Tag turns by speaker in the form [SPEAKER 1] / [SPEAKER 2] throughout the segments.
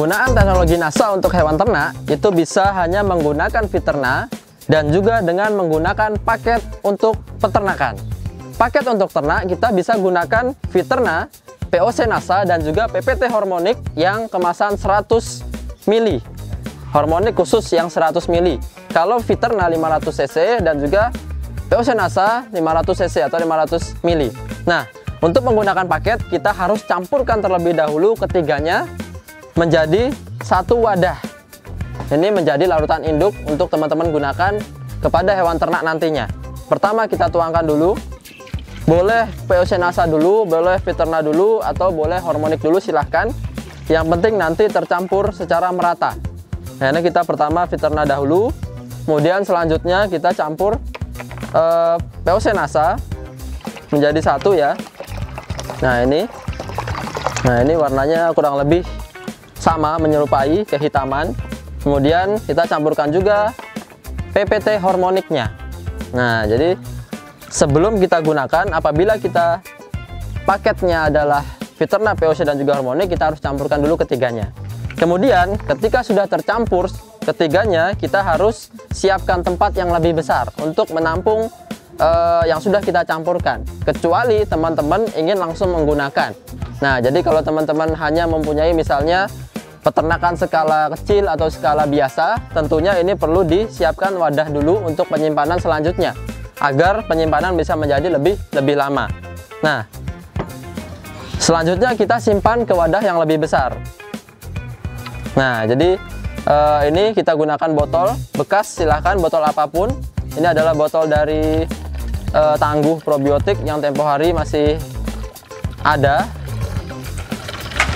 [SPEAKER 1] Penggunaan teknologi NASA untuk hewan ternak itu bisa hanya menggunakan Fiterna dan juga dengan menggunakan paket untuk peternakan. Paket untuk ternak kita bisa gunakan Fiterna, POC NASA, dan juga PPT Hormonic yang kemasan 100 ml. Hormonic khusus yang 100 ml. Kalau Fiterna 500 cc dan juga POC NASA 500 cc atau 500 ml. Nah, untuk menggunakan paket kita harus campurkan terlebih dahulu ketiganya menjadi satu wadah. Ini menjadi larutan induk untuk teman-teman gunakan kepada hewan ternak nantinya. Pertama kita tuangkan dulu. Boleh POC NASA dulu, boleh Fiterna dulu, atau boleh Hormonic dulu, silahkan. Yang penting nanti tercampur secara merata. Nah, ini kita pertama Fiterna dahulu, kemudian selanjutnya kita campur POC NASA menjadi satu ya. Nah ini warnanya kurang lebih sama, menyerupai kehitaman. Kemudian kita campurkan juga PPT Hormonicnya. Nah, jadi sebelum kita gunakan, apabila kita paketnya adalah Fiterna, POC, dan juga Hormonic, kita harus campurkan dulu ketiganya. Kemudian ketika sudah tercampur ketiganya, kita harus siapkan tempat yang lebih besar untuk menampung yang sudah kita campurkan, kecuali teman-teman ingin langsung menggunakan. Nah, jadi kalau teman-teman hanya mempunyai misalnya peternakan skala kecil atau skala biasa, tentunya ini perlu disiapkan wadah dulu untuk penyimpanan selanjutnya, agar penyimpanan bisa menjadi lebih lama. Nah, selanjutnya kita simpan ke wadah yang lebih besar. Nah, jadi ini kita gunakan botol bekas, silahkan botol apapun. Ini adalah botol dari Tangguh Probiotik yang tempo hari masih ada.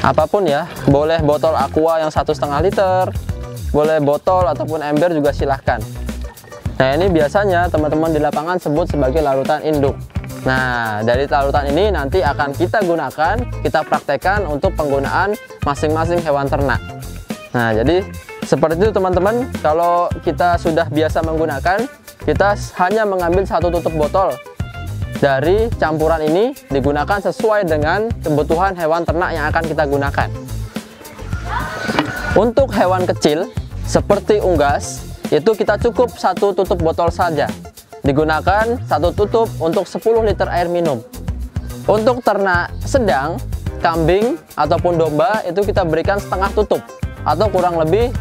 [SPEAKER 1] Apapun ya, boleh botol aqua yang 1,5 liter, boleh botol ataupun ember juga silahkan. Nah, ini biasanya teman-teman di lapangan sebut sebagai larutan induk. Nah, dari larutan ini nanti akan kita gunakan, kita praktekkan untuk penggunaan masing-masing hewan ternak. Nah, jadi seperti itu teman-teman. Kalau kita sudah biasa menggunakan, kita hanya mengambil satu tutup botol dari campuran ini, digunakan sesuai dengan kebutuhan hewan ternak yang akan kita gunakan. Untuk hewan kecil seperti unggas, itu kita cukup satu tutup botol saja. Digunakan satu tutup untuk 10 liter air minum. Untuk ternak sedang, kambing ataupun domba, itu kita berikan setengah tutup atau kurang lebih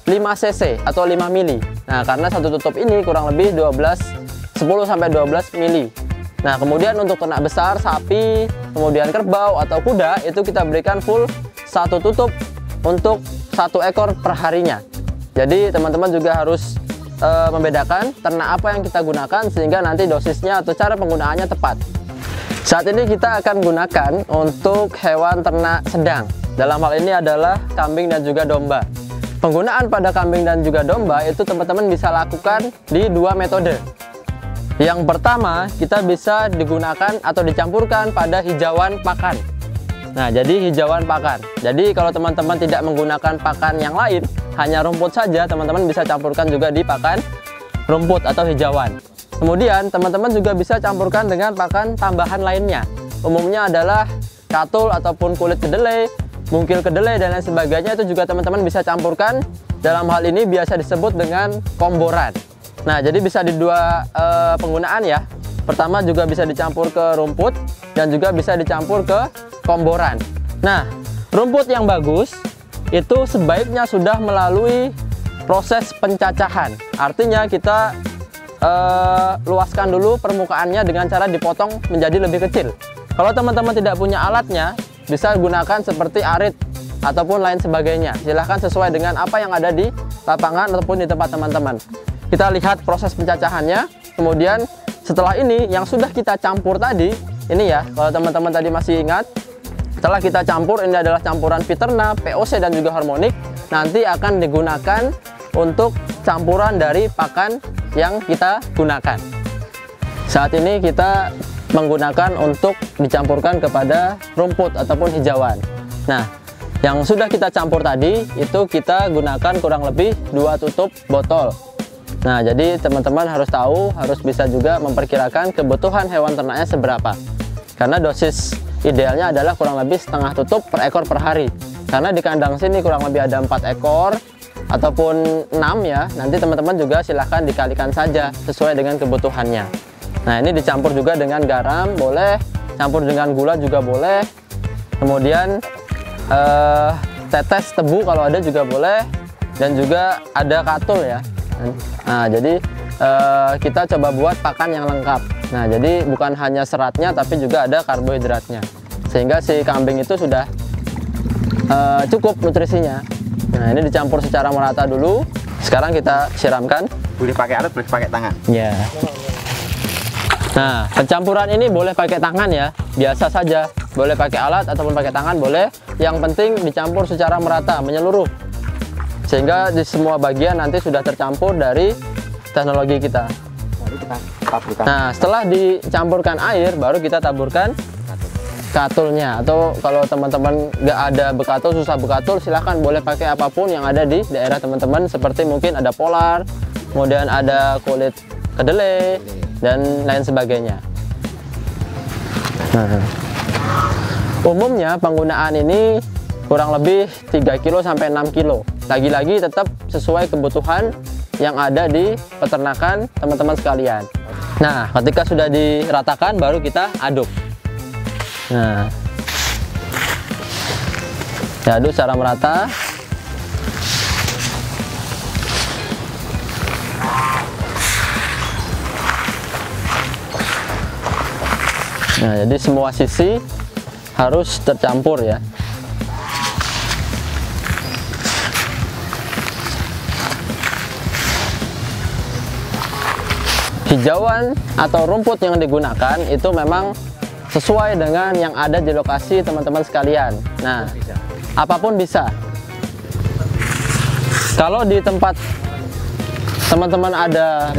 [SPEAKER 1] 5 cc atau 5 mili. Nah, karena satu tutup ini kurang lebih 10-12 mili. Nah, kemudian untuk ternak besar, sapi, kemudian kerbau atau kuda, itu kita berikan full satu tutup untuk 1 ekor per harinya. Jadi teman-teman juga harus membedakan ternak apa yang kita gunakan sehingga nanti dosisnya atau cara penggunaannya tepat. Saat ini kita akan gunakan untuk hewan ternak sedang. Dalam hal ini adalah kambing dan juga domba. Penggunaan pada kambing dan juga domba itu teman-teman bisa lakukan di 2 metode. Yang pertama, kita bisa digunakan atau dicampurkan pada hijauan pakan. Nah, jadi hijauan pakan. Jadi kalau teman-teman tidak menggunakan pakan yang lain, hanya rumput saja, teman-teman bisa campurkan juga di pakan rumput atau hijauan. Kemudian teman-teman juga bisa campurkan dengan pakan tambahan lainnya. Umumnya adalah katul ataupun kulit kedelai, mungkil kedelai, dan lain sebagainya. Itu juga teman-teman bisa campurkan. Dalam hal ini biasa disebut dengan komboran. Nah, jadi bisa di 2 penggunaan ya. Pertama juga bisa dicampur ke rumput dan juga bisa dicampur ke komboran. Nah, rumput yang bagus itu sebaiknya sudah melalui proses pencacahan. Artinya kita luaskan dulu permukaannya dengan cara dipotong menjadi lebih kecil. Kalau teman-teman tidak punya alatnya, bisa gunakan seperti arit ataupun lain sebagainya. Silahkan sesuai dengan apa yang ada di lapangan ataupun di tempat teman-teman. Kita lihat proses pencacahannya. Kemudian setelah ini yang sudah kita campur tadi, ini ya, kalau teman-teman tadi masih ingat, setelah kita campur, ini adalah campuran Fiterna, POC, dan juga Hormonic. Nanti akan digunakan untuk campuran dari pakan yang kita gunakan. Saat ini kita menggunakan untuk dicampurkan kepada rumput ataupun hijauan. Nah, yang sudah kita campur tadi itu kita gunakan kurang lebih 2 tutup botol. Nah, jadi teman-teman harus tahu, harus bisa juga memperkirakan kebutuhan hewan ternaknya seberapa. Karena dosis idealnya adalah kurang lebih setengah tutup per ekor per hari. karena di kandang sini kurang lebih ada 4 ekor ataupun 6 ya. Nanti teman-teman juga silahkan dikalikan saja sesuai dengan kebutuhannya. Nah, ini dicampur juga dengan garam boleh, campur dengan gula juga boleh, kemudian tetes tebu kalau ada juga boleh, dan juga ada katul ya. Nah, jadi kita coba buat pakan yang lengkap. Nah, jadi bukan hanya seratnya tapi juga ada karbohidratnya, sehingga si kambing itu sudah cukup nutrisinya. Nah, ini dicampur secara merata dulu. Sekarang kita siramkan.
[SPEAKER 2] Boleh pakai alat, boleh pakai tangan.
[SPEAKER 1] Ya. Nah, pencampuran ini boleh pakai tangan ya, biasa saja. Boleh pakai alat ataupun pakai tangan boleh. Yang penting dicampur secara merata, menyeluruh, sehingga di semua bagian nanti sudah tercampur dari teknologi kita. Nah, setelah dicampurkan air, baru kita taburkan katulnya. Atau kalau teman-teman nggak ada bekatul, susah bekatul, silahkan boleh pakai apapun yang ada di daerah teman-teman, seperti mungkin ada polar, kemudian ada kulit kedelai, dan lain sebagainya. Nah, umumnya penggunaan ini kurang lebih 3 kilo sampai 6 kilo. Lagi-lagi tetap sesuai kebutuhan yang ada di peternakan teman-teman sekalian. Nah, ketika sudah diratakan baru kita aduk. Nah, diaduk secara merata. Nah, jadi semua sisi harus tercampur ya. Hijauan atau rumput yang digunakan itu memang sesuai dengan yang ada di lokasi teman-teman sekalian. Nah, apapun bisa. Kalau di tempat teman-teman ada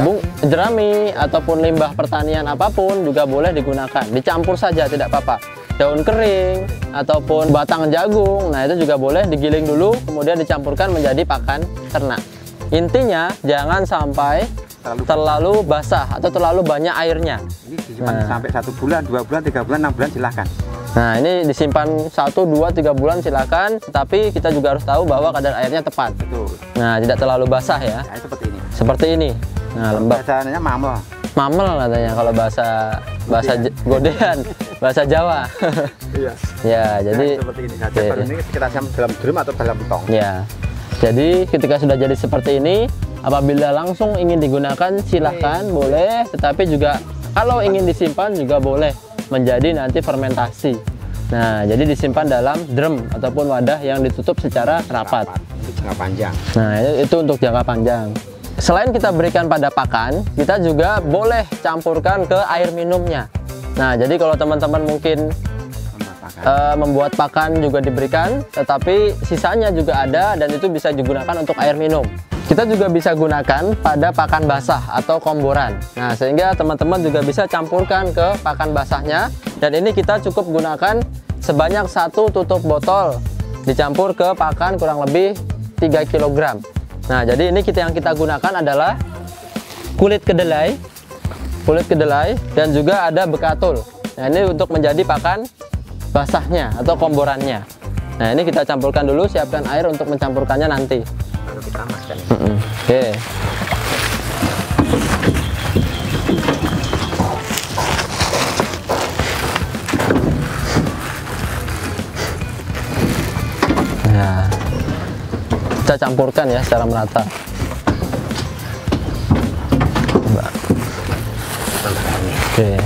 [SPEAKER 1] jerami ataupun limbah pertanian apapun juga boleh digunakan. Dicampur saja, tidak apa-apa. Daun kering ataupun batang jagung, nah itu juga boleh digiling dulu, kemudian dicampurkan menjadi pakan ternak. Intinya jangan sampai terlalu basah atau terlalu banyak airnya.
[SPEAKER 2] Ini disimpan sampai 1 bulan, 2 bulan, 3 bulan, 6 bulan silahkan.
[SPEAKER 1] Nah, ini disimpan 1, 2, 3 bulan silahkan, tapi kita juga harus tahu bahwa kadar airnya tepat.
[SPEAKER 2] Betul.
[SPEAKER 1] Nah, tidak terlalu basah ya.
[SPEAKER 2] Nah, seperti ini.
[SPEAKER 1] Seperti ini. Nah, lembab.
[SPEAKER 2] Bahasanya mamel.
[SPEAKER 1] Mamel katanya kalau bahasa Godean, bahasa Jawa.
[SPEAKER 2] Iya.
[SPEAKER 1] Ya, jadi
[SPEAKER 2] seperti ini saja. Baru ini kita siam dalam drum atau dalam tong.
[SPEAKER 1] Ya. Jadi ketika sudah jadi seperti ini, apabila langsung ingin digunakan silahkan boleh, tetapi juga kalau ingin disimpan juga boleh menjadi nanti fermentasi. Nah, jadi disimpan dalam drum ataupun wadah yang ditutup secara rapat.
[SPEAKER 2] Untuk jangka panjang.
[SPEAKER 1] Nah, itu untuk jangka panjang. Selain kita berikan pada pakan, kita juga boleh campurkan ke air minumnya. Nah, jadi kalau teman-teman mungkin membuat pakan juga diberikan, tetapi sisanya juga ada dan itu bisa digunakan untuk air minum. Kita juga bisa gunakan pada pakan basah atau komboran. Nah, sehingga teman-teman juga bisa campurkan ke pakan basahnya. Dan ini kita cukup gunakan sebanyak 1 tutup botol dicampur ke pakan kurang lebih 3 kg. Nah, jadi ini yang kita gunakan adalah kulit kedelai dan juga ada bekatul. Nah, ini untuk menjadi pakan basahnya atau komborannya. Nah, ini kita campurkan dulu, siapkan air untuk mencampurkannya nanti.
[SPEAKER 2] Baru kita masukkan.
[SPEAKER 1] Oke. Nah, kita campurkan ya secara merata. Oke.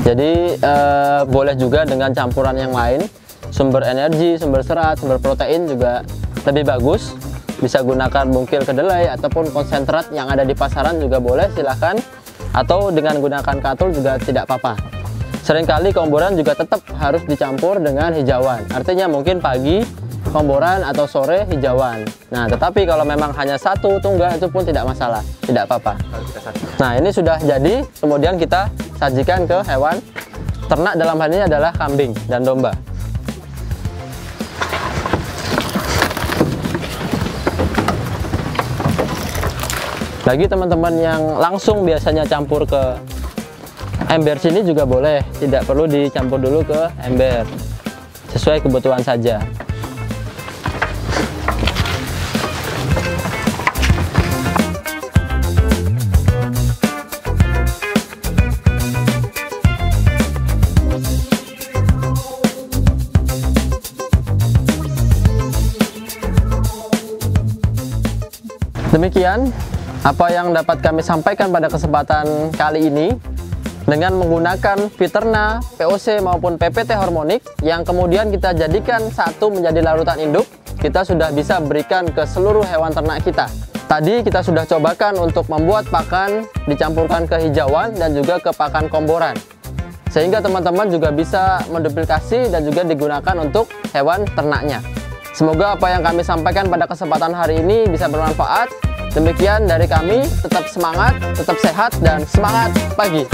[SPEAKER 1] Jadi boleh juga dengan campuran yang lain, sumber energi, sumber serat, sumber protein juga lebih bagus. Bisa gunakan bungkil kedelai ataupun konsentrat yang ada di pasaran juga boleh, silahkan. Atau dengan gunakan katul juga tidak apa-apa. Seringkali komboran juga tetap harus dicampur dengan hijauan. Artinya mungkin pagi komboran atau sore hijauan. Nah, tetapi kalau memang hanya 1 tunggal itu pun tidak masalah, tidak apa-apa. Nah, ini sudah jadi, kemudian kita sajikan ke hewan ternak, dalam hal ini adalah kambing dan domba. Bagi teman-teman yang langsung biasanya campur ke Ember sini juga boleh, tidak perlu dicampur dulu ke ember, sesuai kebutuhan saja. Demikian apa yang dapat kami sampaikan pada kesempatan kali ini dengan menggunakan Viterna, POC maupun PPT hormonik yang kemudian kita jadikan satu menjadi larutan induk. Kita sudah bisa berikan ke seluruh hewan ternak kita. Tadi kita sudah cobakan untuk membuat pakan dicampurkan ke hijauan dan juga ke pakan komboran, sehingga teman-teman juga bisa menduplikasi dan juga digunakan untuk hewan ternaknya. Semoga apa yang kami sampaikan pada kesempatan hari ini bisa bermanfaat. Demikian dari kami, tetap semangat, tetap sehat, dan semangat pagi.